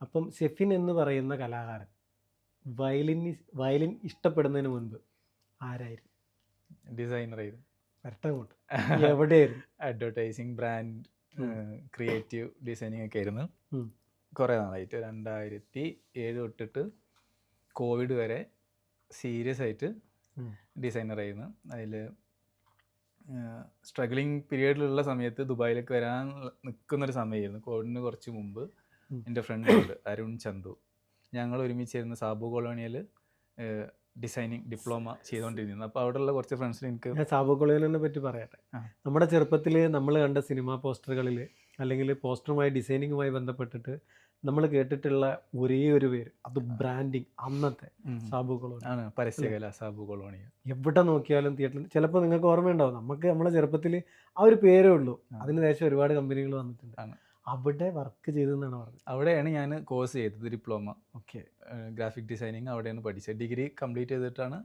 അപ്പം ഷെഫിൻ എന്ന് പറയുന്ന കലാകാരൻ വയലിൻ ഇഷ്ടപ്പെടുന്നതിന് മുൻപ് ആരായിരുന്നു? ഡിസൈനറായിരുന്നു. വരട്ടെ അങ്ങോട്ട്. എവിടെയായിരുന്നു? അഡ്വർടൈസിങ്, ബ്രാൻഡ്, ഉം. ക്രിയേറ്റീവ് ഡിസൈനിങ് ഒക്കെ ആയിരുന്നു. ഉം. കുറേ നാളായിട്ട് 2007 തൊട്ടിട്ട് കോവിഡ് വരെ സീരിയസ് ആയിട്ട് ഉം. ഡിസൈനറായിരുന്നു. അതിൽ സ്ട്രഗ്ലിങ് പീരീഡിലുള്ള സമയത്ത് ദുബായിലേക്ക് വരാൻ നിൽക്കുന്നൊരു സമയമായിരുന്നു. കോവിഡിന് കുറച്ച് മുമ്പ് എൻ്റെ ഫ്രണ്ടുണ്ട് അരുൺ ചന്തു. ഞങ്ങൾ ഒരുമിച്ചിരുന്ന് സാബു കോളോണിയൽ ഡിസൈനിങ് ഡിപ്ലോമ ചെയ്തുകൊണ്ടിരുന്നു. അപ്പോൾ അവിടെയുള്ള കുറച്ച് ഫ്രണ്ട്സിന് എനിക്ക് ഞാൻ സാബു കൊളേലിനെ പറ്റി പറയട്ടെ. നമ്മുടെ ചെറുപ്പത്തിൽ നമ്മൾ കണ്ട സിനിമാ പോസ്റ്ററുകളിൽ അല്ലെങ്കിൽ പോസ്റ്ററുമായി ഡിസൈനിങ്ങുമായി ബന്ധപ്പെട്ടിട്ട് നമ്മൾ കേട്ടിട്ടുള്ള ഒരേ ഒരു പേര്, അത് ബ്രാൻഡിങ്, അന്നത്തെ സാബു കൊളോണി ആണ് പരസ്യകല സാബു കോളോണിയൽ. എവിടെ നോക്കിയാലും തിയേറ്ററിൽ ചിലപ്പോൾ നിങ്ങൾക്ക് ഓർമ്മയുണ്ടാവും, നമുക്ക് നമ്മുടെ ചെറുപ്പത്തിൽ ആ ഒരു പേരേ ഉള്ളൂ. അതിന് ശേഷം ഒരുപാട് കമ്പനികൾ വന്നിട്ടുണ്ട്. അവിടെ വർക്ക് ചെയ്തെന്നാണ് പറഞ്ഞത്. അവിടെയാണ് ഞാൻ കോഴ്സ് ചെയ്തത്, ഡിപ്ലോമ. ഓക്കെ. ഗ്രാഫിക് ഡിസൈനിങ് അവിടെയാണ് പഠിച്ചത്. ഡിഗ്രി കംപ്ലീറ്റ് ചെയ്തിട്ടാണ്